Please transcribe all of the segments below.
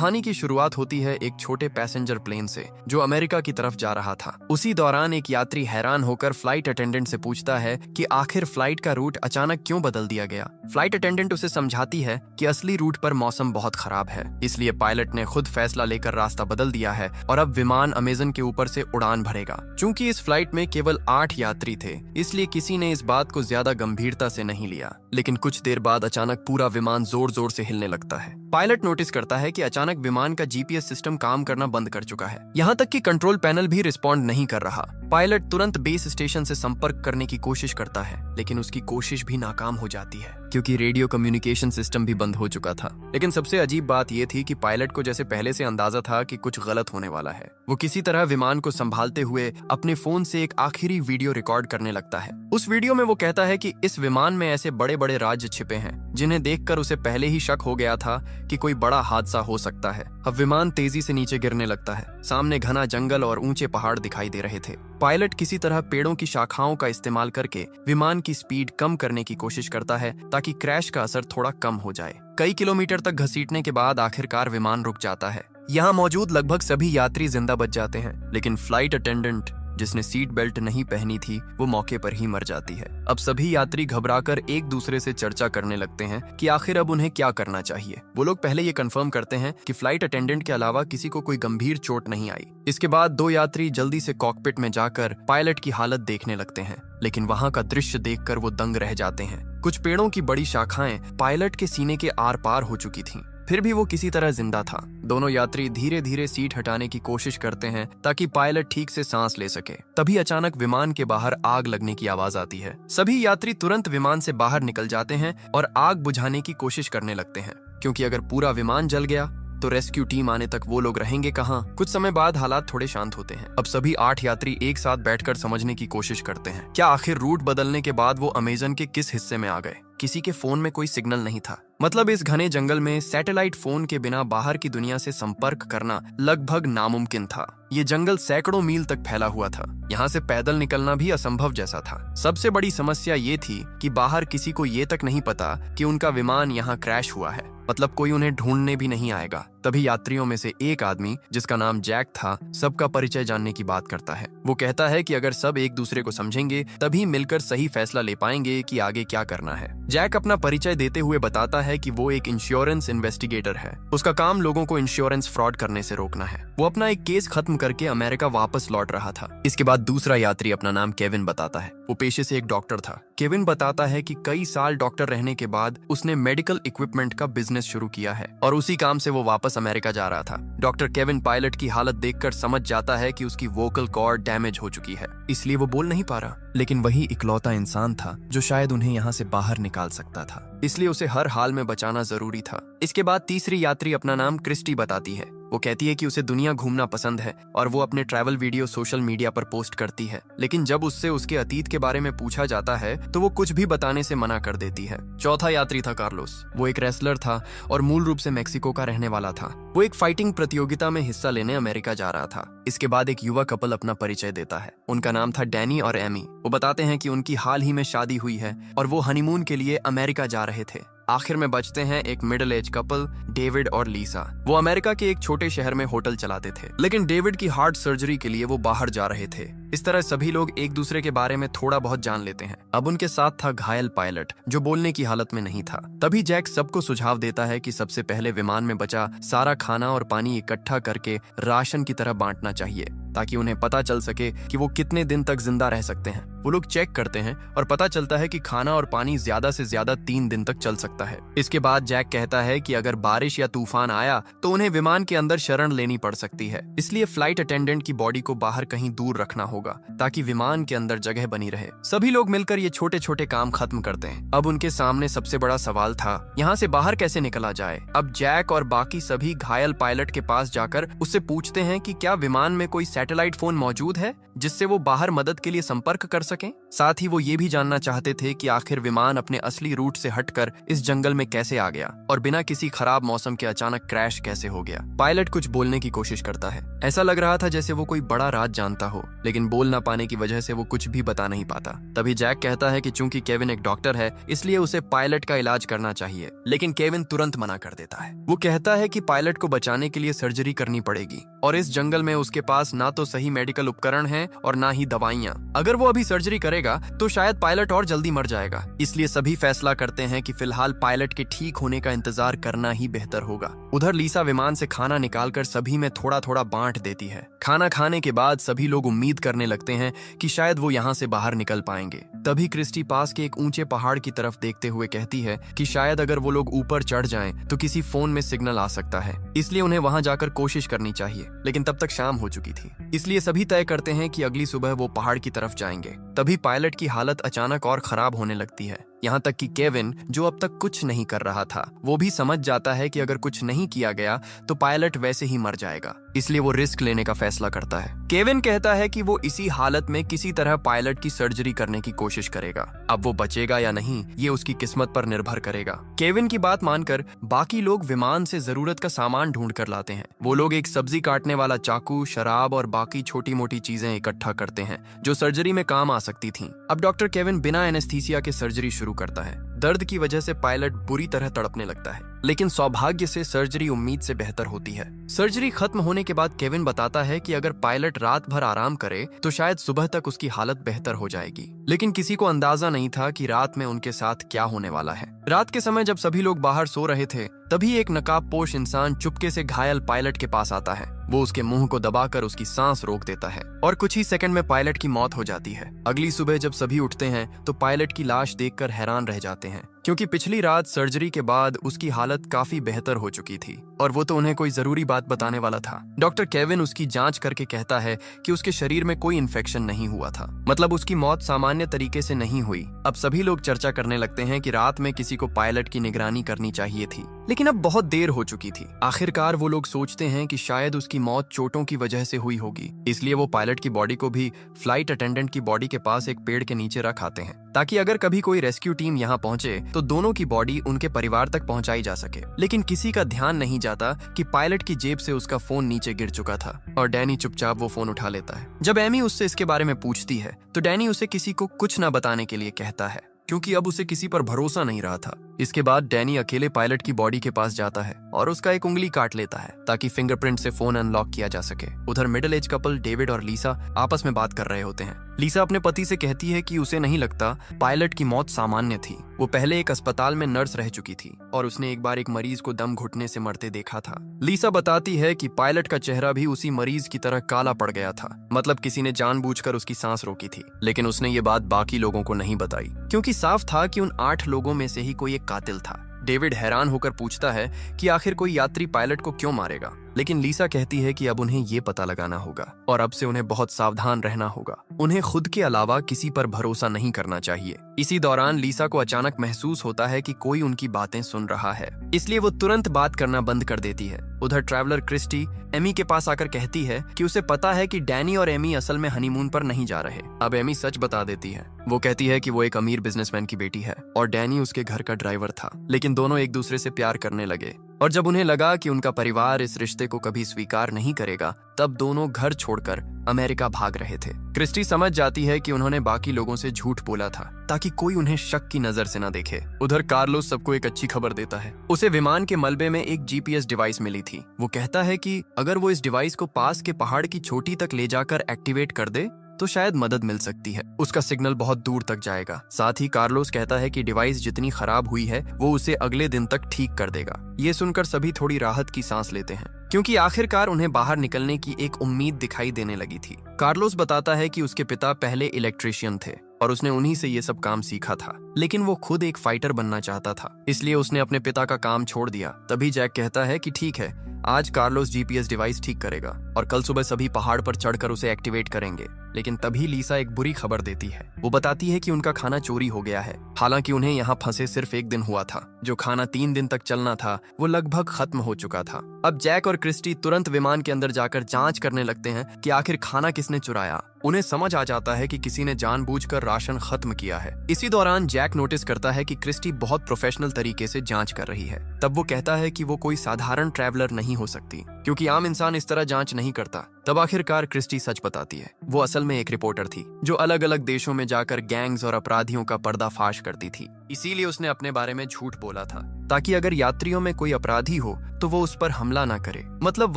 कहानी की शुरुआत होती है एक छोटे पैसेंजर प्लेन से जो अमेरिका की तरफ जा रहा था। उसी दौरान एक यात्री हैरान होकर फ्लाइट अटेंडेंट से पूछता है कि आखिर फ्लाइट का रूट अचानक क्यों बदल दिया गया। फ्लाइट अटेंडेंट उसे समझाती है कि असली रूट पर मौसम बहुत खराब है, इसलिए पायलट ने खुद फैसला लेकर रास्ता बदल दिया है और अब विमान अमेज़न के ऊपर से उड़ान भरेगा। चूंकि इस फ्लाइट में केवल 8 यात्री थे, इसलिए किसी ने इस बात को ज्यादा गंभीरता से नहीं लिया। लेकिन कुछ देर बाद अचानक पूरा विमान जोर जोर से हिलने लगता है। पायलट नोटिस करता है कि अचानक विमान का जीपीएस सिस्टम काम करना बंद कर चुका है, यहाँ तक कि कंट्रोल पैनल भी रिस्पॉन्ड नहीं कर रहा। पायलट तुरंत बेस स्टेशन से संपर्क करने की कोशिश करता है, लेकिन उसकी कोशिश भी नाकाम हो जाती है क्योंकि रेडियो कम्युनिकेशन सिस्टम भी बंद हो चुका था। लेकिन सबसे अजीब बात यह थी कि पायलट को जैसे पहले से अंदाजा था कि कुछ गलत होने वाला है। वो किसी तरह विमान को संभालते हुए अपने फोन से एक आखिरी वीडियो रिकॉर्ड करने लगता है। उस वीडियो में वो कहता है कि इस विमान में ऐसे बड़े बड़े राज्य छिपे हैं जिन्हें देखकर उसे पहले ही शक हो गया था कि कोई बड़ा हादसा हो सकता है। अब विमान तेजी से नीचे गिरने लगता है। सामने घना जंगल और ऊंचे पहाड़ दिखाई दे रहे थे। पायलट किसी तरह पेड़ों की शाखाओं का इस्तेमाल करके विमान की स्पीड कम करने की कोशिश करता है ताकि क्रैश का असर थोड़ा कम हो जाए। कई किलोमीटर तक घसीटने के बाद आखिरकार विमान रुक जाता है। यहाँ मौजूद लगभग सभी यात्री जिंदा बच जाते हैं, लेकिन फ्लाइट अटेंडेंट जिसने सीट बेल्ट नहीं पहनी थी वो मौके पर ही मर जाती है। अब सभी यात्री घबराकर एक दूसरे से चर्चा करने लगते हैं कि आखिर अब उन्हें क्या करना चाहिए। वो लोग पहले ये कंफर्म करते हैं कि फ्लाइट अटेंडेंट के अलावा किसी को कोई गंभीर चोट नहीं आई। इसके बाद 2 यात्री जल्दी से कॉकपिट में जाकर पायलट की हालत देखने लगते हैं, लेकिन वहाँ का दृश्य देखकर वो दंग रह जाते हैं। कुछ पेड़ों की बड़ी शाखाएं पायलट के सीने के आर पार हो चुकी थीं, फिर भी वो किसी तरह जिंदा था। दोनों यात्री धीरे धीरे सीट हटाने की कोशिश करते हैं ताकि पायलट ठीक से सांस ले सके। तभी अचानक विमान के बाहर आग लगने की आवाज आती है। सभी यात्री तुरंत विमान से बाहर निकल जाते हैं और आग बुझाने की कोशिश करने लगते हैं, क्योंकि अगर पूरा विमान जल गया तो रेस्क्यू टीम आने तक वो लोग रहेंगे कहाँ। कुछ समय बाद हालात थोड़े शांत होते हैं। अब सभी 8 यात्री एक साथ बैठकर समझने की कोशिश करते हैं क्या आखिर रूट बदलने के बाद वो अमेज़न के किस हिस्से में आ गए। किसी के फोन में कोई सिग्नल नहीं था, मतलब इस घने जंगल में सैटेलाइट फोन के बिना बाहर की दुनिया से संपर्क करना लगभग नामुमकिन था। ये जंगल सैकड़ों मील तक फैला हुआ था, यहाँ से पैदल निकलना भी असंभव जैसा था। सबसे बड़ी समस्या ये थी कि बाहर किसी को ये तक नहीं पता कि उनका विमान यहाँ क्रैश हुआ है, मतलब कोई उन्हें ढूंढने भी नहीं आएगा। तभी यात्रियों में से एक आदमी जिसका नाम जैक था सबका परिचय जानने की बात करता है। वो कहता है कि अगर सब एक दूसरे को समझेंगे तभी मिलकर सही फैसला ले पाएंगे कि आगे क्या करना है। जैक अपना परिचय देते हुए बताता है कि वो एक इंश्योरेंस इन्वेस्टिगेटर है। उसका काम लोगों को इंश्योरेंस फ्रॉड करने से रोकना है। वो अपना एक केस खत्म करके अमेरिका वापस लौट रहा था। इसके बाद दूसरा यात्री अपना नाम केविन बताता है। वो पेशे से एक डॉक्टर था। केविन बताता है कि कई साल डॉक्टर रहने के बाद उसने मेडिकल इक्विपमेंट का बिजनेस शुरू किया है और उसी काम से वो वापस अमेरिका जा रहा था। डॉक्टर केविन पायलट की हालत देखकर समझ जाता है कि उसकी वोकल कॉर्ड डैमेज हो चुकी है, इसलिए वो बोल नहीं पा रहा। लेकिन वही इकलौता इंसान था जो शायद उन्हें यहाँ से बाहर निकाल सकता था, इसलिए उसे हर हाल में बचाना जरूरी था। इसके बाद तीसरी यात्री अपना नाम क्रिस्टी बताती है। वो कहती है कि उसे दुनिया घूमना पसंद है और वो अपने ट्रैवल वीडियो सोशल मीडिया पर पोस्ट करती है, लेकिन जब उससे उसके अतीत के बारे में पूछा जाता है तो वो कुछ भी बताने से मना कर देती है। चौथा यात्री था कार्लोस। वो एक रेसलर था और मूल रूप से मेक्सिको का रहने वाला था। वो एक फाइटिंग प्रतियोगिता में हिस्सा लेने अमेरिका जा रहा था। इसके बाद एक युवा कपल अपना परिचय देता है। उनका नाम था डैनी और एमी। वो बताते हैं कि उनकी हाल ही में शादी हुई है और वो हनीमून के लिए अमेरिका जा रहे थे। आखिर में बचते हैं एक मिडिल एज कपल, डेविड और लीसा। वो अमेरिका के एक छोटे शहर में होटल चलाते थे, लेकिन डेविड की हार्ट सर्जरी के लिए वो बाहर जा रहे थे। इस तरह सभी लोग एक दूसरे के बारे में थोड़ा बहुत जान लेते हैं। अब उनके साथ था घायल पायलट जो बोलने की हालत में नहीं था। तभी जैक सबको सुझाव देता है कि सबसे पहले विमान में बचा सारा खाना और पानी इकट्ठा करके राशन की तरह बांटना चाहिए, ताकि उन्हें पता चल सके कि वो कितने दिन तक जिंदा रह सकते हैं। वो लोग चेक करते हैं और पता चलता है कि खाना और पानी ज्यादा से ज्यादा 3 दिन तक चल सकता है। इसके बाद जैक कहता है कि अगर बारिश या तूफान आया तो उन्हें विमान के अंदर शरण लेनी पड़ सकती है, इसलिए फ्लाइट अटेंडेंट की बॉडी को बाहर कहीं दूर रखना होगा ताकि विमान के अंदर जगह बनी रहे। सभी लोग मिलकर ये छोटे छोटे काम खत्म करते हैं। अब उनके सामने सबसे बड़ा सवाल था यहाँ से बाहर कैसे निकला जाए। अब जैक और बाकी सभी घायल पायलट के पास जाकर उससे पूछते हैं कि क्या विमान में कोई सैटेलाइट फोन मौजूद है जिससे वो बाहर मदद के लिए संपर्क कर सकें। साथ ही वो ये भी जानना चाहते थे कि आखिर विमान अपने असली रूट से हटकर इस जंगल में कैसे आ गया और बिना किसी खराब मौसम के अचानक क्रैश कैसे हो गया। पायलट कुछ बोलने की कोशिश करता है। ऐसा लग रहा था जैसे वो कोई बड़ा राज जानता हो, लेकिन बोल ना पाने की वजह से वो कुछ भी बता नहीं पाता। तभी जैक कहता है कि चूंकि केविन एक डॉक्टर है इसलिए उसे पायलट का इलाज करना चाहिए, लेकिन केविन तुरंत मना कर देता है। वो कहता है कि पायलट को बचाने के लिए सर्जरी करनी पड़ेगी और इस जंगल में उसके पास ना तो सही मेडिकल उपकरण है और ना ही दवाइयां। अगर वो अभी सर्जरी करेगा तो शायद पायलट और जल्दी मर जाएगा। इसलिए सभी फैसला करते हैं कि फिलहाल पायलट के ठीक होने का इंतजार करना ही बेहतर होगा। उधर लीसा विमान से खाना निकालकर सभी में थोड़ा थोड़ा बांट देती है। खाना खाने के बाद सभी लोग उम्मीद करने लगते हैं कि शायद वो यहाँ से बाहर निकल पाएंगे। तभी क्रिस्टी पास के एक ऊंचे पहाड़ की तरफ देखते हुए कहती है कि शायद अगर वो लोग ऊपर चढ़ जाएं तो किसी फोन में सिग्नल आ सकता है, इसलिए उन्हें वहां जाकर कोशिश करनी चाहिए। लेकिन तब तक शाम हो चुकी थी, इसलिए सभी तय करते हैं कि अगली सुबह वो पहाड़ की तरफ जाएंगे। तभी पायलट की हालत अचानक और खराब होने लगती है, यहाँ तक कि केविन जो अब तक कुछ नहीं कर रहा था वो भी समझ जाता है कि अगर कुछ नहीं किया गया तो पायलट वैसे ही मर जाएगा। इसलिए वो रिस्क लेने का फैसला करता है। केविन कहता है कि वो इसी हालत में किसी तरह पायलट की सर्जरी करने की कोशिश करेगा। अब वो बचेगा या नहीं ये उसकी किस्मत पर निर्भर करेगा। केविन की बात मानकर बाकी लोग विमान से जरूरत का सामान ढूंढ कर लाते हैं। वो लोग एक सब्जी काटने वाला चाकू, शराब और बाकी छोटी मोटी चीजें इकट्ठा करते हैं जो सर्जरी में काम आ सकती थीं। अब डॉक्टर केविन बिना एनेस्थीसिया के सर्जरी शुरू करता है। दर्द की वजह से पायलट बुरी तरह तड़पने लगता है, लेकिन सौभाग्य से सर्जरी उम्मीद से बेहतर होती है। सर्जरी खत्म होने के बाद केविन बताता है कि अगर पायलट रात भर आराम करे तो शायद सुबह तक उसकी हालत बेहतर हो जाएगी। लेकिन किसी को अंदाजा नहीं था कि रात में उनके साथ क्या होने वाला है। रात के समय जब सभी लोग बाहर सो रहे थे तभी एक नकाबपोश इंसान चुपके से घायल पायलट के पास आता है। वो उसके मुंह को दबाकर उसकी सांस रोक देता है और कुछ ही सेकंड में पायलट की मौत हो जाती है। अगली सुबह जब सभी उठते हैं तो पायलट की लाश देखकर हैरान रह जाते हैं, क्योंकि पिछली रात सर्जरी के बाद उसकी हालत काफी बेहतर हो चुकी थी और वो तो उन्हें कोई जरूरी बात बताने वाला था। डॉक्टर केविन उसकी जांच करके कहता है कि उसके शरीर में कोई इन्फेक्शन नहीं हुआ था, मतलब उसकी मौत सामान्य तरीके से नहीं हुई। अब सभी लोग चर्चा करने लगते हैं कि रात में किसी को पायलट की निगरानी करनी चाहिए थी, लेकिन अब बहुत देर हो चुकी थी। आखिरकार वो लोग सोचते हैं कि शायद उसकी मौत चोटों की वजह से हुई होगी, इसलिए वो पायलट की बॉडी को भी फ्लाइट अटेंडेंट की बॉडी के पास एक पेड़ के नीचे रख आते हैं, ताकि अगर कभी कोई रेस्क्यू टीम यहाँ पहुंचे तो दोनों की बॉडी उनके परिवार तक पहुंचाई जा सके। लेकिन किसी का ध्यान नहीं जाता कि पायलट की जेब से उसका फोन नीचे गिर चुका था और डैनी चुपचाप वो फोन उठा लेता है। जब एमी उससे इसके बारे में पूछती है तो डैनी उसे किसी को कुछ न बताने के लिए कहता है, क्योंकि अब उसे किसी पर भरोसा नहीं रहा था। इसके बाद डैनी अकेले पायलट की बॉडी के पास जाता है और उसका एक उंगली काट लेता है ताकि फिंगरप्रिंट से फोन अनलॉक किया जा सके। उधर मिडिल एज कपल डेविड और लीसा आपस में बात कर रहे होते हैं। लीसा अपने पति से कहती है कि उसे नहीं लगता पायलट की मौत सामान्य थी। वो पहले एक अस्पताल में नर्स रह चुकी थी और उसने एक बार एक मरीज को दम घुटने से मरते देखा था। लीसा बताती है कि पायलट का चेहरा भी उसी मरीज की तरह काला पड़ गया था, मतलब किसी ने जानबूझकर उसकी सांस रोकी थी। लेकिन उसने ये बात बाकी लोगों को नहीं बताई, क्योंकि साफ था कि उन 8 लोगों में से ही कोई एक कातिल था। डेविड हैरान होकर पूछता है कि आखिर कोई यात्री पायलट को क्यों मारेगा, लेकिन लीसा कहती है कि अब उन्हें ये पता लगाना होगा और अब से उन्हें बहुत सावधान रहना होगा। उन्हें खुद के अलावा किसी पर भरोसा नहीं करना चाहिए। इसी दौरान लीसा को अचानक महसूस होता है कि कोई उनकी बातें सुन रहा है, इसलिए वो तुरंत बात करना बंद कर देती है। उधर ट्रैवलर क्रिस्टी एमी के पास आकर कहती है कि उसे पता है कि डैनी और एमी असल में हनीमून पर नहीं जा रहे। अब एमी सच बता देती है। वो कहती है कि वो एक अमीर बिजनेसमैन की बेटी है और डैनी उसके घर का ड्राइवर था, लेकिन दोनों एक दूसरे से प्यार करने लगे और जब उन्हें लगा कि उनका परिवार इस रिश्ते को कभी स्वीकार नहीं करेगा तब दोनों घर छोड़कर अमेरिका भाग रहे थे। क्रिस्टी समझ जाती है कि उन्होंने बाकी लोगों से झूठ बोला था ताकि कोई उन्हें शक की नजर से न देखे। उधर कार्लोस सबको एक अच्छी खबर देता है। उसे विमान के मलबे में एक जीपीएस डिवाइस मिली थी। वो कहता है कि अगर वो इस डिवाइस को पास के पहाड़ की चोटी तक ले जाकर एक्टिवेट कर दे तो शायद मदद मिल सकती है। उसका सिग्नल बहुत दूर तक जाएगा। साथ ही कार्लोस कहता है कि डिवाइस जितनी खराब हुई है वो उसे अगले दिन तक ठीक कर देगा। ये सुनकर सभी थोड़ी राहत की सांस लेते हैं, क्योंकि आखिरकार उन्हें बाहर निकलने की एक उम्मीद दिखाई देने लगी थी। कार्लोस बताता है कि उसके पिता पहले इलेक्ट्रिशियन थे और उसने उन्हीं से ये सब काम सीखा था, लेकिन वो खुद एक फाइटर बनना चाहता था, इसलिए उसने अपने पिता का काम छोड़ दिया। तभी जैक कहता है कि ठीक है, आज कार्लोस जीपीएस डिवाइस ठीक करेगा और कल सुबह सभी पहाड़ पर चढ़कर उसे एक्टिवेट करेंगे। लेकिन तभी लीसा एक बुरी खबर देती है। वो बताती है कि उनका खाना चोरी हो गया है। हालांकि उन्हें यहाँ फंसे सिर्फ एक दिन हुआ था। जो खाना 3 दिन तक चलना था वो लगभग खत्म हो चुका था। अब जैक और क्रिस्टी तुरंत विमान के अंदर जाकर जांच करने लगते हैं कि आखिर खाना किसने चुराया। उन्हें समझ आ जाता है कि किसी ने जानबूझकर राशन खत्म किया है। इसी दौरान जैक नोटिस करता है कि क्रिस्टी बहुत प्रोफेशनल तरीके से जांच कर रही है। तब वो कहता है कि वो कोई साधारण ट्रैवलर नहीं हो सकती, क्योंकि आम इंसान इस तरह जांच नहीं करता। तब आखिरकार क्रिस्टी सच बताती है। वो असल में एक रिपोर्टर थी जो अलग अलग देशों में जाकर गैंग्स और अपराधियों का पर्दाफाश करती थी। इसीलिए उसने अपने बारे में झूठ बोला था, ताकि अगर यात्रियों में कोई अपराधी हो तो वो उस पर हमला ना करे। मतलब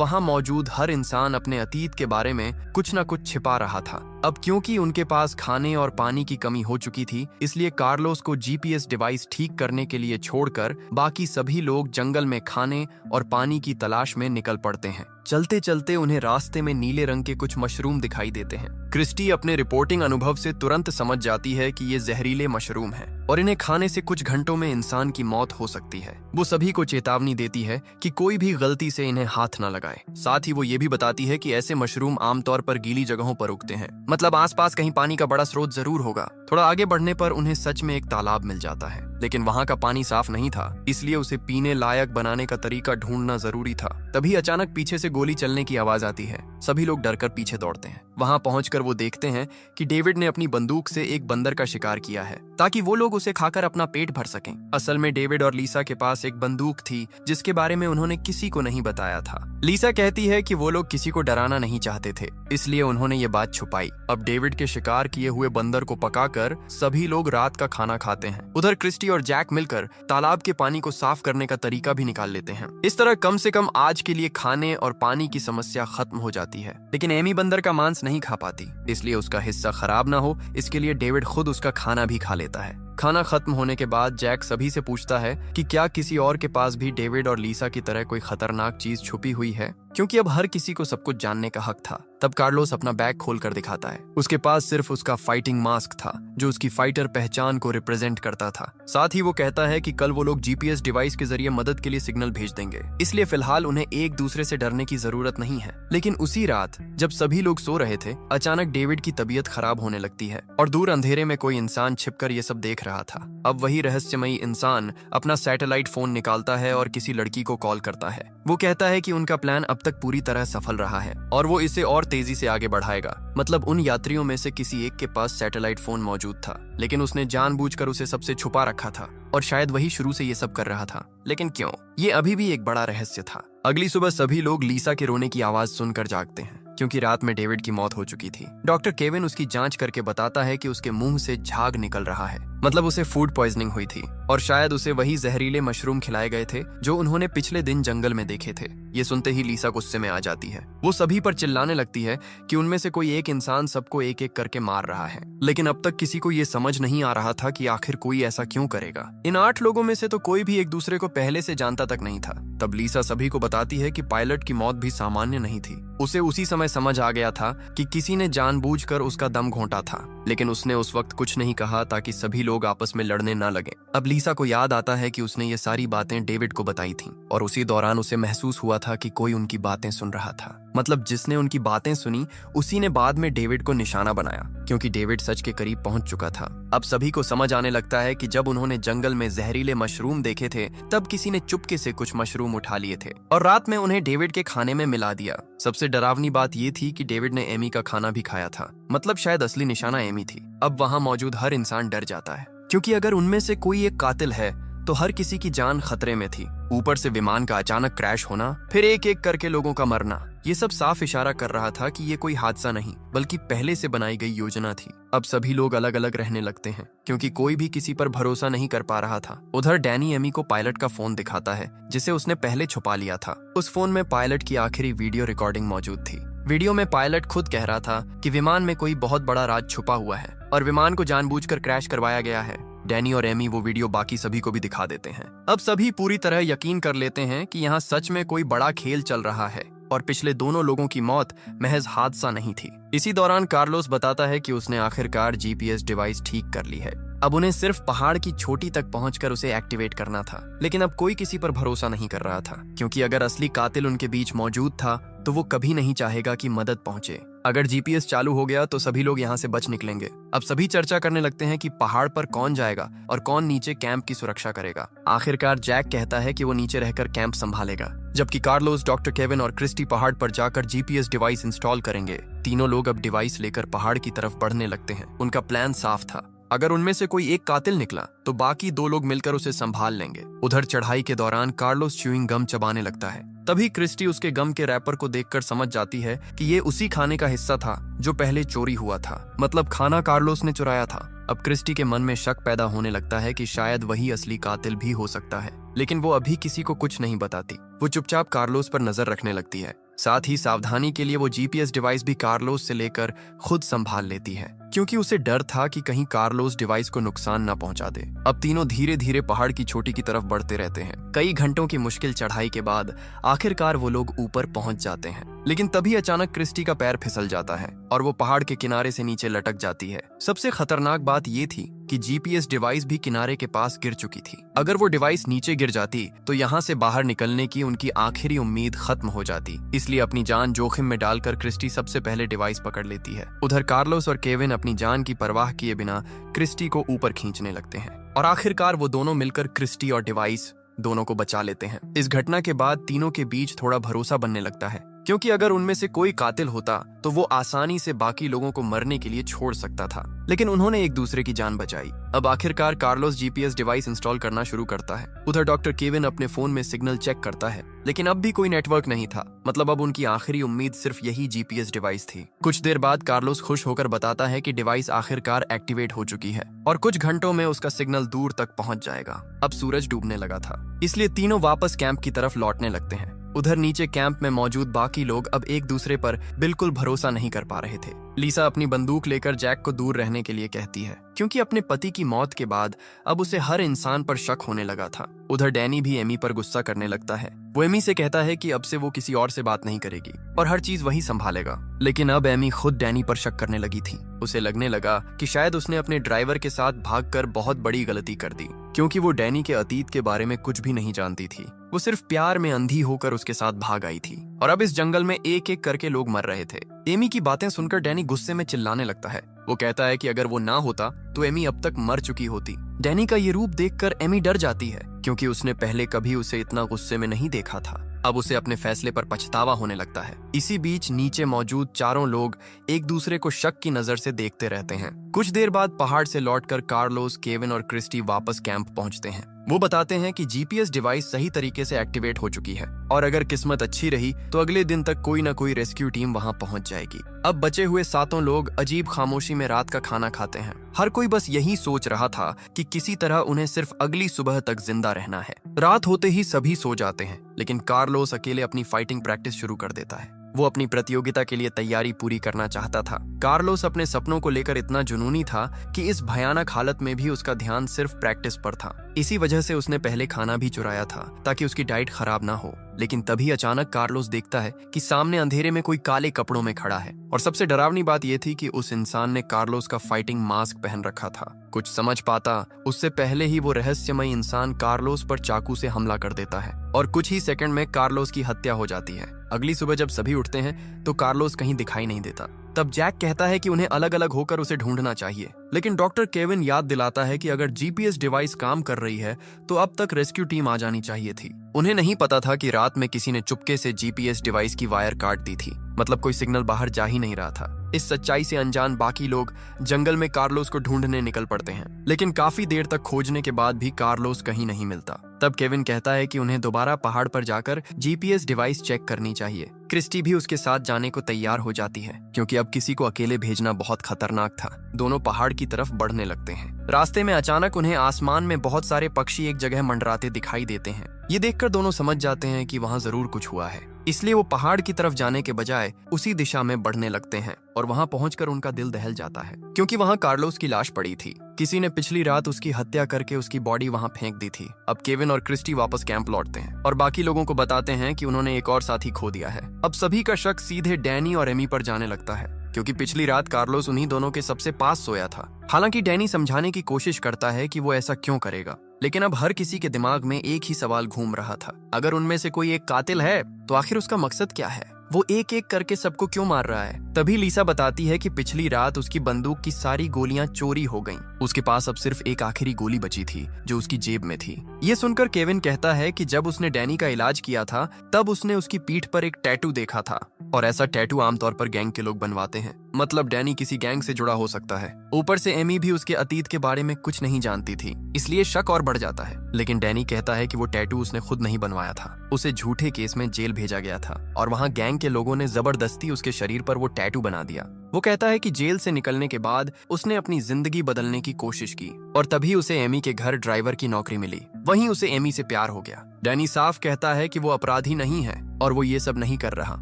वहां मौजूद हर इंसान अपने अतीत के बारे में कुछ न कुछ छिपा रहा था। अब क्योंकि उनके पास खाने और पानी की कमी हो चुकी थी, इसलिए कार्लोस को जीपीएस डिवाइस ठीक करने के लिए छोड़कर बाकी सभी लोग जंगल में खाने और पानी की तलाश में निकल पड़ते हैं। चलते चलते उन्हें रास्ते में नीले रंग के कुछ मशरूम दिखाई देते हैं। क्रिस्टी अपने रिपोर्टिंग अनुभव से तुरंत समझ जाती है कि ये जहरीले मशरूम हैं और इन्हें खाने से कुछ घंटों में इंसान की मौत हो सकती है। वो सभी को चेतावनी देती है कि कोई भी गलती से इन्हें हाथ न लगाए। साथ ही वो ये भी बताती है कि ऐसे मशरूम आमतौर पर गीली जगहों पर उगते हैं, मतलब आसपास कहीं पानी का बड़ा स्रोत जरूर होगा। थोड़ा आगे बढ़ने पर उन्हें सच में एक तालाब मिल जाता है, लेकिन वहाँ का पानी साफ नहीं था, इसलिए उसे पीने लायक बनाने का तरीका ढूंढना जरूरी था। तभी अचानक पीछे से गोली चलने की आवाज आती है। सभी लोग डरकर पीछे दौड़ते हैं। वहां पहुंचकर वो देखते हैं कि डेविड ने अपनी बंदूक से एक बंदर का शिकार किया है, ताकि वो लोग उसे खाकर अपना पेट भर सकें। असल में डेविड और लीसा के पास एक बंदूक थी जिसके बारे में उन्होंने किसी को नहीं बताया था। लीसा कहती है कि वो लोग किसी को डराना नहीं चाहते थे, इसलिए उन्होंने ये बात छुपाई। अब डेविड के शिकार किए हुए बंदर को पकाकर सभी लोग रात का खाना खाते हैं। उधर क्रिस्टी और जैक मिलकर तालाब के पानी को साफ करने का तरीका भी निकाल लेते हैं। इस तरह कम से कम आज के लिए खाने और पानी की समस्या खत्म हो जाती है। लेकिन एमी बंदर का मांस नहीं खा पाती, इसलिए उसका हिस्सा खराब ना हो इसके लिए डेविड खुद उसका खाना भी खा लेता है। खाना खत्म होने के बाद जैक सभी से पूछता है कि क्या किसी और के पास भी डेविड और लीसा की तरह कोई खतरनाक चीज छुपी हुई है, क्योंकि अब हर किसी को सब कुछ जानने का हक था। तब कार्लोस अपना बैग खोलकर दिखाता है। उसके पास सिर्फ उसका फाइटिंग मास्क था जो उसकी फाइटर पहचान को रिप्रेजेंट करता था। साथ ही वो कहता है कि कल वो लोग जीपीएस डिवाइस के जरिए मदद के लिए सिग्नल भेज देंगे, इसलिए फिलहाल उन्हें एक दूसरे से डरने की जरूरत नहीं है। लेकिन उसी रात जब सभी लोग सो रहे थे, अचानक डेविड की तबीयत खराब होने लगती है और दूर अंधेरे में कोई इंसान छिपकर ये सब देख रहा था। अब वही रहस्यमयी इंसान अपना सैटेलाइट फोन निकालता है और किसी लड़की को कॉल करता है। वो कहता है कि उनका प्लान अब तक पूरी तरह सफल रहा है और वो इसे और तेजी से आगे बढ़ाएगा। मतलब उन यात्रियों में से किसी एक के पास सैटेलाइट फोन मौजूद था, लेकिन उसने जानबूझकर उसे सबसे छुपा रखा था और शायद वही शुरू से ये सब कर रहा था। लेकिन क्यों, ये अभी भी एक बड़ा रहस्य था। अगली सुबह सभी लोग लीसा के रोने की आवाज सुनकर जागते हैं, क्योंकि रात में डेविड की मौत हो चुकी थी। डॉक्टर केविन उसकी जांच करके बताता है कि उसके मुंह से झाग निकल रहा है, मतलब उसे फूड पॉइजनिंग हुई थी और शायद उसे वही जहरीले मशरूम खिलाए गए थे जो उन्होंने पिछले दिन जंगल में देखे थे। ये सुनते ही लीसा गुस्से में आ जाती है। वो सभी पर चिल्लाने लगती है कि उनमें से कोई एक इंसान सबको एक एक करके मार रहा है, लेकिन अब तक किसी को ये समझ नहीं आ रहा था कि आखिर कोई ऐसा क्यों करेगा। इन 8 लोगों में से तो कोई भी एक दूसरे को पहले से जानता तक नहीं था। तब लीसा सभी को बताती है कि पायलट की मौत भी सामान्य नहीं थी। उसे उसी समय समझ आ गया था कि किसी ने जानबूझकर उसका दम घोंटा था, लेकिन उसने उस वक्त कुछ नहीं कहा ताकि सभी लोग आपस में लड़ने न लगे। अब लीसा को याद आता है कि उसने ये सारी बातें डेविड को बताई थीं और उसी दौरान उसे महसूस हुआ था कि कोई उनकी बातें सुन रहा था। मतलब जिसने उनकी बातें सुनी उसी ने बाद में डेविड को निशाना बनाया, क्योंकि डेविड सच के करीब पहुंच चुका था। अब सभी को समझ आने लगता है कि जब उन्होंने जंगल में जहरीले मशरूम देखे थे, तब किसी ने चुपके से कुछ मशरूम उठा लिए थे और रात में उन्हें डेविड के खाने में मिला दिया। सबसे डरावनी बात ये थी कि डेविड ने एमी का खाना भी खाया था, मतलब शायद असली निशाना एमी थी। अब वहां मौजूद हर इंसान डर जाता है, क्योंकि अगर उनमें से कोई एक कातिल है तो हर किसी की जान खतरे में थी। ऊपर से विमान का अचानक क्रैश होना, फिर एक एक करके लोगों का मरना, ये सब साफ इशारा कर रहा था कि ये कोई हादसा नहीं बल्कि पहले से बनाई गई योजना थी। अब सभी लोग अलग अलग रहने लगते हैं, क्योंकि कोई भी किसी पर भरोसा नहीं कर पा रहा था। उधर डैनी एमी को पायलट का फोन दिखाता है जिसे उसने पहले छुपा लिया था। उस फोन में पायलट की आखिरी वीडियो रिकॉर्डिंग मौजूद थी। वीडियो में पायलट खुद कह रहा था कि विमान में कोई बहुत बड़ा राज छुपा हुआ है और विमान को जानबूझकर क्रैश करवाया गया है। डैनी और एमी वो वीडियो बाकी सभी को भी दिखा देते हैं। अब सभी पूरी तरह यकीन कर लेते हैं कि यहाँ सच में कोई बड़ा खेल चल रहा है। और पिछले दोनों लोगों की मौत महज हादसा नहीं थी। इसी दौरान कार्लोस बताता है कि उसने आखिरकार जीपीएस डिवाइस ठीक कर ली है। अब उन्हें सिर्फ पहाड़ की चोटी तक पहुंचकर उसे एक्टिवेट करना था। लेकिन अब कोई किसी पर भरोसा नहीं कर रहा था, क्योंकि अगर असली कातिल उनके बीच मौजूद था तो वो कभी नहीं चाहेगा कि मदद पहुंचे। अगर जीपीएस चालू हो गया तो सभी लोग यहाँ से बच निकलेंगे। अब सभी चर्चा करने लगते हैं कि पहाड़ पर कौन जाएगा और कौन नीचे कैंप की सुरक्षा करेगा। आखिरकार जैक कहता है कि वो नीचे रहकर कैंप संभालेगा, जबकि कार्लोस, डॉक्टर केविन और क्रिस्टी पहाड़ पर जाकर जीपीएस डिवाइस इंस्टॉल करेंगे। तीनों लोग अब डिवाइस लेकर पहाड़ की तरफ बढ़ने लगते हैं। उनका प्लान साफ था, अगर उनमें से कोई एक कातिल निकला तो बाकी दो लोग मिलकर उसे संभाल लेंगे। उधर चढ़ाई के दौरान कार्लोस च्यूइंग गम चबाने लगता है। तभी क्रिस्टी उसके गम के रैपर को देखकर समझ जाती है कि ये उसी खाने का हिस्सा था जो पहले चोरी हुआ था, मतलब खाना कार्लोस ने चुराया था। अब क्रिस्टी के मन में शक पैदा होने लगता है कि शायद वही असली कातिल भी हो सकता है, लेकिन वो अभी किसी को कुछ नहीं बताती। वो चुपचाप कार्लोस पर नजर रखने लगती है। साथ ही सावधानी के लिए वो जीपीएस डिवाइस भी कार्लोस से लेकर खुद संभाल लेती है, क्योंकि उसे डर था कि कहीं कार्लोस डिवाइस को नुकसान न पहुंचा दे। अब तीनों धीरे धीरे पहाड़ की चोटी की तरफ बढ़ते रहते हैं। कई घंटों की मुश्किल चढ़ाई के बाद आखिरकार वो लोग ऊपर पहुंच जाते हैं। लेकिन तभी अचानक क्रिस्टी का पैर फिसल जाता है और वो पहाड़ के किनारे से नीचे लटक जाती है। सबसे खतरनाक बात ये थी कि जीपीएस डिवाइस भी किनारे के पास गिर चुकी थी। अगर वो डिवाइस नीचे गिर जाती तो यहाँ से बाहर निकलने की उनकी आखिरी उम्मीद खत्म हो जाती। इसलिए अपनी जान जोखिम में डालकर क्रिस्टी सबसे पहले डिवाइस पकड़ लेती है। उधर कार्लोस और केविन अपनी जान की परवाह किए बिना क्रिस्टी को ऊपर खींचने लगते हैं और आखिरकार वो दोनों मिलकर क्रिस्टी और डिवाइस दोनों को बचा लेते हैं। इस घटना के बाद तीनों के बीच थोड़ा भरोसा बनने लगता है, क्योंकि अगर उनमें से कोई कातिल होता तो वो आसानी से बाकी लोगों को मरने के लिए छोड़ सकता था, लेकिन उन्होंने एक दूसरे की जान बचाई। अब आखिरकार कार्लोस जीपीएस डिवाइस इंस्टॉल करना शुरू करता है। उधर डॉक्टर केविन अपने फोन में सिग्नल चेक करता है, लेकिन अब भी कोई नेटवर्क नहीं था। मतलब अब उनकी आखिरी उम्मीद सिर्फ यही जीपीएस डिवाइस थी। कुछ देर बाद कार्लोस खुश होकर बताता है कि डिवाइस आखिरकार एक्टिवेट हो चुकी है और कुछ घंटों में उसका सिग्नल दूर तक पहुंच जाएगा। अब सूरज डूबने लगा था, इसलिए तीनों वापस कैंप की तरफ लौटने लगते हैं। उधर नीचे कैंप में मौजूद बाकी लोग अब एक दूसरे पर बिल्कुल भरोसा नहीं कर पा रहे थे। लीसा अपनी बंदूक लेकर जैक को दूर रहने के लिए कहती है, क्योंकि अपने पति की मौत के बाद अब उसे हर इंसान पर शक होने लगा था। उधर डैनी भी एमी पर गुस्सा करने लगता है। वो एमी से कहता है कि अब से वो किसी और से बात नहीं करेगी और हर चीज वही संभालेगा। लेकिन अब एमी खुद डैनी पर शक करने लगी थी। उसे लगने लगा कि शायद उसने अपने ड्राइवर के साथ भागकर बहुत बड़ी गलती कर दी, क्योंकि वो डैनी के अतीत के बारे में कुछ भी नहीं जानती थी। वो सिर्फ प्यार में अंधी होकर उसके साथ भाग आई थी और अब इस जंगल में एक एक करके लोग मर रहे थे। एमी की बातें सुनकर डैनी गुस्से में चिल्लाने लगता है। वो कहता है कि अगर वो ना होता तो एमी अब तक मर चुकी होती। डैनी का ये रूप देखकर एमी डर जाती है, क्योंकि उसने पहले कभी उसे इतना गुस्से में नहीं देखा था। अब उसे अपने फैसले पर पछतावा होने लगता है। इसी बीच नीचे मौजूद चारों लोग एक दूसरे को शक की नजर से देखते रहते हैं। कुछ देर बाद पहाड़ से लौटकर कार्लोस, केविन और क्रिस्टी वापस कैंप पहुंचते हैं। वो बताते हैं कि जीपीएस डिवाइस सही तरीके से एक्टिवेट हो चुकी है और अगर किस्मत अच्छी रही तो अगले दिन तक कोई न कोई रेस्क्यू टीम वहां पहुंच जाएगी। अब बचे हुए सातों लोग अजीब खामोशी में रात का खाना खाते हैं। हर कोई बस यही सोच रहा था कि किसी तरह उन्हें सिर्फ अगली सुबह तक जिंदा रहना है। रात होते ही सभी सो जाते हैं, लेकिन कार्लोस अकेले अपनी फाइटिंग प्रैक्टिस शुरू कर देता है। वो अपनी प्रतियोगिता के लिए तैयारी पूरी करना चाहता था। कार्लोस अपने सपनों को लेकर इतना जुनूनी था कि इस भयानक हालत में भी उसका ध्यान सिर्फ प्रैक्टिस पर था। इसी वजह से उसने पहले खाना भी चुराया था ताकि उसकी डाइट खराब ना हो। लेकिन तभी अचानक कार्लोस देखता है कि सामने अंधेरे में कोई काले कपड़ों में खड़ा है और सबसे डरावनी बात यह थी कि उस इंसान ने कार्लोस का फाइटिंग मास्क पहन रखा था। कुछ समझ पाता उससे पहले ही वो रहस्यमय इंसान कार्लोस पर चाकू से हमला कर देता है और कुछ ही सेकंड में कार्लोस की हत्या हो जाती है। अगली सुबह जब सभी उठते हैं तो कार्लोस कहीं दिखाई नहीं देता। तब जैक कहता है कि उन्हें अलग अलग होकर उसे ढूंढना चाहिए, लेकिन डॉक्टर केविन याद दिलाता है कि अगर जीपीएस डिवाइस काम कर रही है तो अब तक रेस्क्यू टीम आ जानी चाहिए थी। उन्हें नहीं पता था कि रात में किसी ने चुपके से जीपीएस डिवाइस की वायर काट दी थी, मतलब कोई सिग्नल बाहर जा ही नहीं रहा था। इस सच्चाई से अनजान बाकी लोग जंगल में कार्लोस को ढूंढने निकल पड़ते हैं, लेकिन काफी देर तक खोजने के बाद भी कार्लोस कहीं नहीं मिलता। तब केविन कहता है कि उन्हें दोबारा पहाड़ पर जाकर जीपीएस डिवाइस चेक करनी चाहिए। क्रिस्टी भी उसके साथ जाने को तैयार हो जाती है, क्योंकि अब किसी को अकेले भेजना बहुत खतरनाक था। दोनों पहाड़ की तरफ बढ़ने लगते हैं। रास्ते में अचानक उन्हें आसमान में बहुत सारे पक्षी एक जगह मंडराते दिखाई देते हैं। ये देखकर दोनों समझ जाते हैं कि वहाँ जरूर कुछ हुआ है। इसलिए वो पहाड़ की तरफ जाने के बजाय उसी दिशा में बढ़ने लगते हैं और वहां पहुंचकर उनका दिल दहल जाता है, क्योंकि वहां कार्लोस की लाश पड़ी थी। किसी ने पिछली रात उसकी हत्या करके उसकी बॉडी वहां फेंक दी थी। अब केविन और क्रिस्टी वापस कैंप लौटते हैं और बाकी लोगों को बताते हैं कि उन्होंने एक और साथी खो दिया है। अब सभी का शक सीधे डैनी और एमी पर जाने लगता है, क्योंकि पिछली रात कार्लोस उन्हीं दोनों के सबसे पास सोया था। हालांकि डैनी समझाने की कोशिश करता है कि वो ऐसा क्यों करेगा, लेकिन अब हर किसी के दिमाग में एक ही सवाल घूम रहा था, अगर उनमें से कोई एक कातिल है तो आखिर उसका मकसद क्या है? वो एक एक करके सबको क्यों मार रहा है? तभी लिसा बताती है कि पिछली रात उसकी बंदूक की सारी गोलियां चोरी हो गईं। उसके पास अब सिर्फ एक आखिरी गोली बची थी जो उसकी जेब में थी। ये सुनकर केविन कहता है कि जब उसने डैनी का इलाज किया था तब उसने उसकी पीठ पर एक टैटू देखा था, और ऐसा टैटू आमतौर पर गैंग के लोग बनवाते हैं, मतलब डैनी किसी गैंग से जुड़ा हो सकता है। ऊपर से एमी भी उसके अतीत के बारे में कुछ नहीं जानती थी, इसलिए शक और बढ़ जाता है। लेकिन डैनी कहता है कि वो टैटू उसने खुद नहीं बनवाया था, उसे झूठे केस में जेल भेजा गया था और वहां गैंग के लोगों ने जबरदस्ती उसके शरीर पर वो टैटू बना दिया। वो कहता है कि जेल से निकलने के बाद उसने अपनी जिंदगी बदलने की कोशिश की और तभी उसे एमी के घर ड्राइवर की नौकरी मिली। वहीं उसे एमी से प्यार हो गया। डैनी साफ कहता है कि वो अपराधी नहीं है और वो ये सब नहीं कर रहा।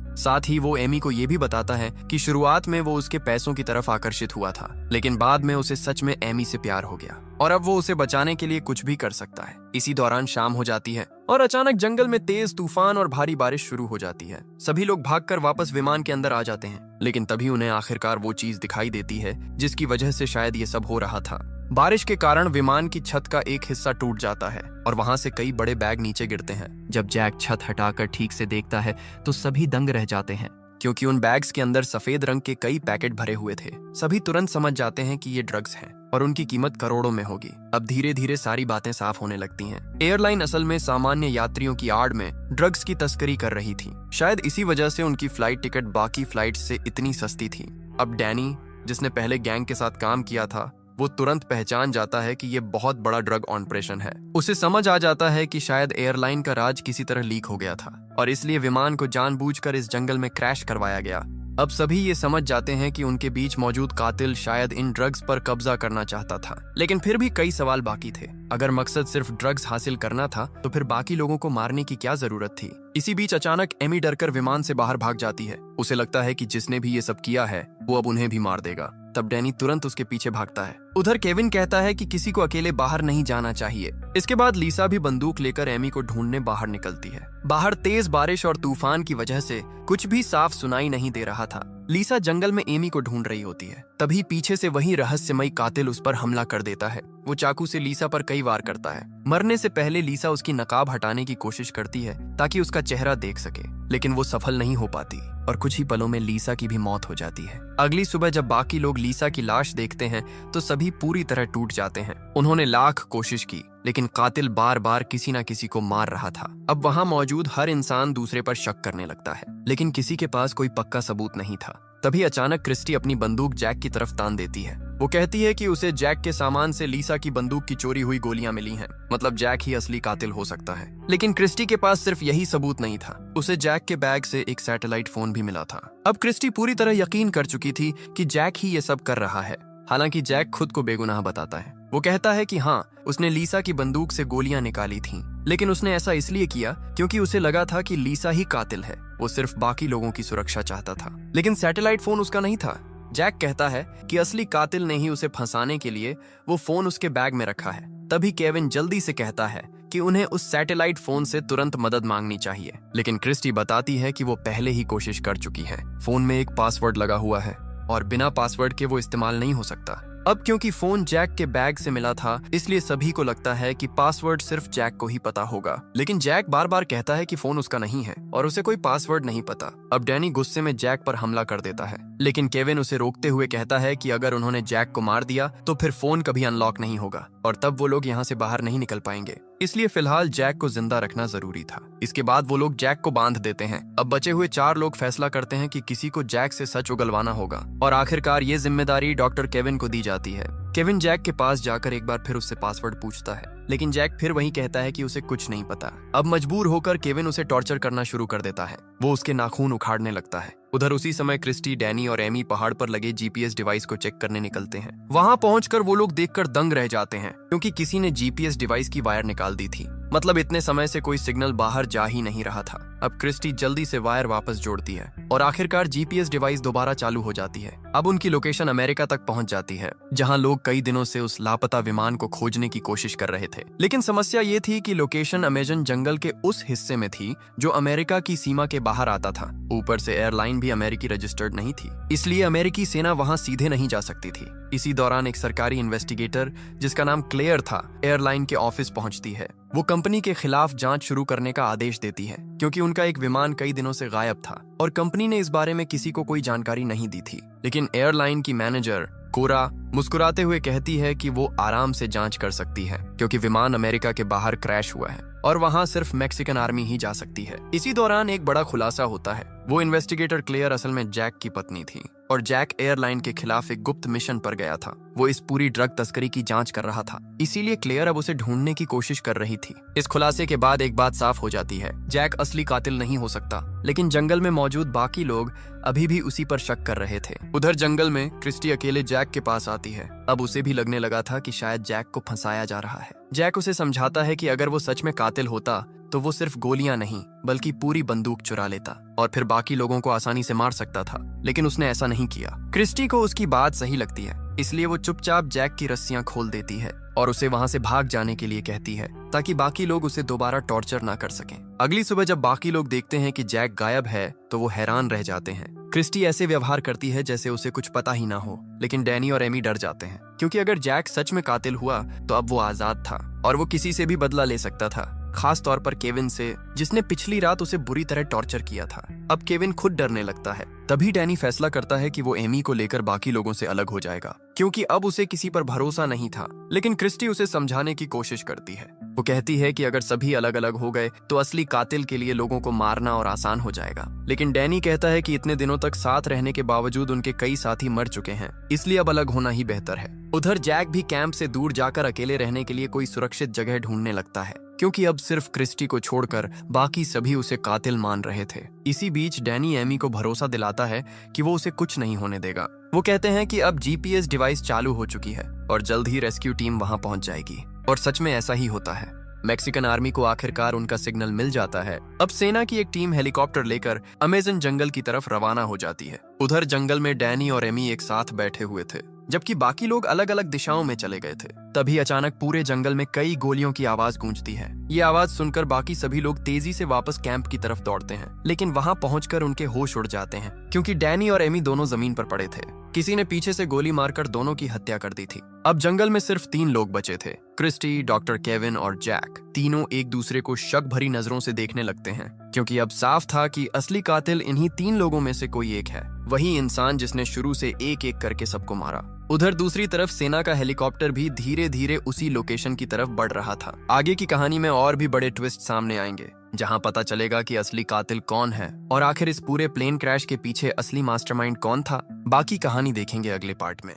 साथ ही वो एमी को ये भी बताता है कि शुरुआत में वो उसके पैसों की तरफ आकर्षित हुआ था, लेकिन बाद में उसे सच में एमी से प्यार हो गया और अब वो उसे बचाने के लिए कुछ भी कर सकता है। इसी दौरान शाम हो जाती है और अचानक जंगल में तेज तूफान और भारी बारिश शुरू हो जाती है। सभी लोग भागकर वापस विमान के अंदर आ जाते हैं, लेकिन तभी उन्हें आखिरकार वो चीज दिखाई देती है जिसकी वजह से शायद ये सब हो रहा था। बारिश के कारण विमान की छत का एक हिस्सा टूट जाता है और वहां से कई बड़े बैग नीचे गिरते हैं। जब जैक छत हटाकर ठीक से देखता है तो सभी दंग रह जाते हैं, क्योंकि उन बैग्स के अंदर सफेद रंग के कई पैकेट भरे हुए थे। सभी तुरंत समझ जाते हैं कि ये ड्रग्स हैं और उनकी कीमत करोड़ों में होगी। अब धीरे धीरे सारी बातें साफ होने लगती हैं। एयरलाइन असल में सामान्य यात्रियों की आड़ में ड्रग्स की तस्करी कर रही थी। शायद इसी वजह से उनकी फ्लाइट टिकट बाकी फ्लाइट से इतनी सस्ती थी। अब डैनी, जिसने पहले गैंग के साथ काम किया था, वो तुरंत पहचान जाता है कि ये बहुत बड़ा ड्रग ऑपरेशन है। उसे समझ आ जाता है कि शायद एयरलाइन का राज किसी तरह लीक हो गया था और इसलिए विमान को जानबूझकर इस जंगल में क्रैश करवाया गया। अब सभी ये समझ जाते हैं कि उनके बीच मौजूद कातिल शायद इन ड्रग्स पर कब्जा करना चाहता था, लेकिन फिर भी कई सवाल बाकी थे। अगर मकसद सिर्फ ड्रग्स हासिल करना था तो फिर बाकी लोगों को मारने की क्या जरूरत थी? इसी बीच अचानक एमी डरकर विमान से बाहर भाग जाती है। उसे लगता है कि जिसने भी ये सब किया है वो अब उन्हें भी मार देगा। तब डैनी तुरंत उसके पीछे भागता है। उधर केविन कहता है कि किसी को अकेले बाहर नहीं जाना चाहिए। इसके बाद लिसा भी बंदूक लेकर एमी को ढूंढने बाहर निकलती है। बाहर तेज बारिश और तूफान की वजह से कुछ भी साफ सुनाई नहीं दे रहा था। लिसा जंगल में एमी को ढूंढ रही होती है, तभी पीछे से वही रहस्यमयी कातिल उस पर हमला कर देता है। वो चाकू से लिसा पर कई वार करता है। मरने से पहले लिसा उसकी नकाब हटाने की कोशिश करती है ताकि उसका चेहरा देख सके, लेकिन वो सफल नहीं हो पाती और कुछ ही पलों में लिसा की भी मौत हो जाती है। अगली सुबह जब बाकी लोग लिसा की लाश देखते हैं तो सभी पूरी तरह टूट जाते हैं। उन्होंने लाख कोशिश की, लेकिन कातिल बार बार किसी न किसी को मार रहा था। अब वहां मौजूद हर इंसान दूसरे पर शक करने लगता है, लेकिन किसी के पास कोई पक्का सबूत नहीं था। तभी अचानक क्रिस्टी अपनी बंदूक जैक की तरफ तान देती है। वो कहती है कि उसे जैक के सामान से लिसा की बंदूक की चोरी हुई गोलियां मिली हैं, मतलब जैक ही असली कातिल हो सकता है। लेकिन क्रिस्टी के पास सिर्फ यही सबूत नहीं था, उसे जैक के बैग से एक सैटेलाइट फोन भी मिला था। अब क्रिस्टी पूरी तरह यकीन कर चुकी थी कि जैक ही ये सब कर रहा है। हालांकि जैक खुद को बेगुनाह बताता है। वो कहता है कि हाँ, उसने लिसा की बंदूक से गोलियां निकाली थीं, लेकिन उसने ऐसा इसलिए किया क्योंकि उसे लगा था कि लिसा ही कातिल है। वो सिर्फ बाकी लोगों की सुरक्षा चाहता था, लेकिन सैटेलाइट फोन उसका नहीं था। जैक कहता है कि असली कातिल ने ही उसे फंसाने के लिए वो फोन उसके बैग में रखा है। तभी केविन जल्दी से कहता है कि उन्हें उस सैटेलाइट फोन से तुरंत मदद मांगनी चाहिए, लेकिन क्रिस्टी बताती है कि वो पहले ही कोशिश कर चुकी है। फोन में एक पासवर्ड लगा हुआ है और बिना पासवर्ड के वो इस्तेमाल नहीं हो सकता। अब क्योंकि फोन जैक के बैग से मिला था, इसलिए सभी को लगता है कि पासवर्ड सिर्फ जैक को ही पता होगा। लेकिन जैक बार बार कहता है कि फोन उसका नहीं है और उसे कोई पासवर्ड नहीं पता। अब डैनी गुस्से में जैक पर हमला कर देता है, लेकिन केविन उसे रोकते हुए कहता है कि अगर उन्होंने जैक को मार दिया तो फिर फोन कभी अनलॉक नहीं होगा और तब वो लोग यहाँ से बाहर नहीं निकल पाएंगे। इसलिए फिलहाल जैक को जिंदा रखना जरूरी था। इसके बाद वो लोग जैक को बांध देते हैं। अब बचे हुए 4 लोग फैसला करते हैं कि किसी को जैक से सच उगलवाना होगा और आखिरकार ये जिम्मेदारी डॉक्टर केविन को दी जाती है। केविन जैक के पास जाकर एक बार फिर उससे पासवर्ड पूछता है, लेकिन जैक फिर वही कहता है कि उसे कुछ नहीं पता। अब मजबूर होकर केविन उसे टॉर्चर करना शुरू कर देता है। वो उसके नाखून उखाड़ने लगता है। उधर उसी समय क्रिस्टी, डैनी और एमी पहाड़ पर लगे जीपीएस डिवाइस को चेक करने निकलते हैं। वहां पहुंचकर वो लोग देखकर दंग रह जाते हैं, क्योंकि किसी ने जीपीएस डिवाइस की वायर निकाल दी थी। मतलब इतने समय से कोई सिग्नल बाहर जा ही नहीं रहा था। अब क्रिस्टी जल्दी से वायर वापस जोड़ती है और आखिरकार जीपीएस डिवाइस दोबारा चालू हो जाती है। अब उनकी लोकेशन अमेरिका तक पहुंच जाती है, जहां लोग कई दिनों से उस लापता विमान को खोजने की कोशिश कर रहे थे। लेकिन समस्या ये थी कि लोकेशन अमेजन जंगल के उस हिस्से में थी जो अमेरिका की सीमा के बाहर आता था। ऊपर से एयरलाइन भी अमेरिकी रजिस्टर्ड नहीं थी, इसलिए अमेरिकी सेना वहां सीधे नहीं जा सकती थी। इसी दौरान एक सरकारी इन्वेस्टिगेटर जिसका नाम क्लेयर था, एयरलाइन के ऑफिस पहुंचती है। वो कंपनी के खिलाफ जांच शुरू करने का आदेश देती है, क्योंकि उनका एक विमान कई दिनों से गायब था और कंपनी ने इस बारे में किसी को कोई जानकारी नहीं दी थी। लेकिन एयरलाइन की मैनेजर कोरा मुस्कुराते हुए कहती है कि वो आराम से जांच कर सकती है, क्योंकि विमान अमेरिका के बाहर क्रैश हुआ है और वहां सिर्फ मैक्सिकन आर्मी ही जा सकती है। इसी दौरान एक बड़ा खुलासा होता है। वो इन्वेस्टिगेटर क्लेयर असल में जैक की पत्नी थी और जैक एयरलाइन के खिलाफ एक गुप्त मिशन पर गया था। वो इस पूरी ड्रग तस्करी की जांच कर रहा था, इसीलिए क्लेयर अब उसे ढूंढने की कोशिश कर रही थी। इस खुलासे के बाद एक बात साफ हो जाती है, जैक असली कातिल नहीं हो सकता, लेकिन जंगल में मौजूद बाकी लोग अभी भी उसी पर शक कर रहे थे। उधर जंगल में क्रिस्टी अकेले जैक के पास आती है। अब उसे भी लगने लगा था कि शायद जैक को फंसाया जा रहा है। जैक उसे समझाता है कि अगर वो सच में कातिल होता तो वो सिर्फ गोलियां नहीं बल्कि पूरी बंदूक चुरा लेता और फिर बाकी लोगों को आसानी से मार सकता था, लेकिन उसने ऐसा नहीं किया। क्रिस्टी को उसकी बात सही लगती है, इसलिए वो चुपचाप जैक की रस्सियां खोल देती है और उसे वहां से भाग जाने के लिए कहती है, ताकि बाकी लोग उसे दोबारा टॉर्चर ना कर सकें। अगली सुबह जब बाकी लोग देखते हैं कि जैक गायब है तो वो हैरान रह जाते हैं। क्रिस्टी ऐसे व्यवहार करती है जैसे उसे कुछ पता ही ना हो, लेकिन डैनी और एमी डर जाते हैं, क्योंकि अगर जैक सच में कातिल हुआ तो अब वो आजाद था और वो किसी से भी बदला ले सकता था, खास तौर पर केविन से, जिसने पिछली रात उसे बुरी तरह टॉर्चर किया था। अब केविन खुद डरने लगता है। तभी डैनी फैसला करता है कि वो एमी को लेकर बाकी लोगों से अलग हो जाएगा, क्योंकि अब उसे किसी पर भरोसा नहीं था। लेकिन क्रिस्टी उसे समझाने की कोशिश करती है। वो कहती है कि अगर सभी अलग अलग हो गए तो असली कातिल के लिए लोगों को मारना और आसान हो जाएगा। लेकिन डैनी कहता है कि इतने दिनों तक साथ रहने के बावजूद उनके कई साथी मर चुके हैं, इसलिए अब अलग होना ही बेहतर है। उधर जैक भी कैंप से दूर जाकर अकेले रहने के लिए कोई सुरक्षित जगह ढूंढने लगता है, क्योंकि अब सिर्फ क्रिस्टी को छोड़कर बाकी सभी उसे कातिल मान रहे थे। इसी बीच डैनी एमी को भरोसा दिलाता है कि वो उसे कुछ नहीं होने देगा। वो कहते हैं कि अब जीपीएस डिवाइस चालू हो चुकी है और जल्द ही रेस्क्यू टीम वहां पहुंच जाएगी। और सच में ऐसा ही होता है। मैक्सिकन आर्मी को आखिरकार उनका सिग्नल मिल जाता है। अब सेना की एक टीम हेलीकॉप्टर लेकर अमेजन जंगल की तरफ रवाना हो जाती है। उधर जंगल में डैनी और एमी एक साथ बैठे हुए थे, जबकि बाकी लोग अलग अलग दिशाओं में चले गए थे। तभी अचानक पूरे जंगल में कई गोलियों की आवाज गूंजती है। ये आवाज सुनकर बाकी सभी लोग तेजी से वापस कैंप की तरफ दौड़ते हैं, लेकिन वहां पहुंचकर उनके होश उड़ जाते हैं, क्योंकि डैनी और एमी दोनों जमीन पर पड़े थे। किसी ने पीछे से गोली मारकर दोनों की हत्या कर दी थी। अब जंगल में सिर्फ 3 लोग बचे थे, क्रिस्टी, डॉक्टर केविन और जैक। तीनों एक दूसरे को शक भरी नजरों से देखने लगते हैं, क्योंकि अब साफ था कि असली कातिल इन्हीं 3 लोगों में से कोई एक है, वही इंसान जिसने शुरू से एक एक करके सबको मारा। उधर दूसरी तरफ सेना का हेलीकॉप्टर भी धीरे धीरे उसी लोकेशन की तरफ बढ़ रहा था। आगे की कहानी में और भी बड़े ट्विस्ट सामने आएंगे, जहां पता चलेगा कि असली कातिल कौन है और आखिर इस पूरे प्लेन क्रैश के पीछे असली मास्टरमाइंड कौन था। बाकी कहानी देखेंगे अगले पार्ट में।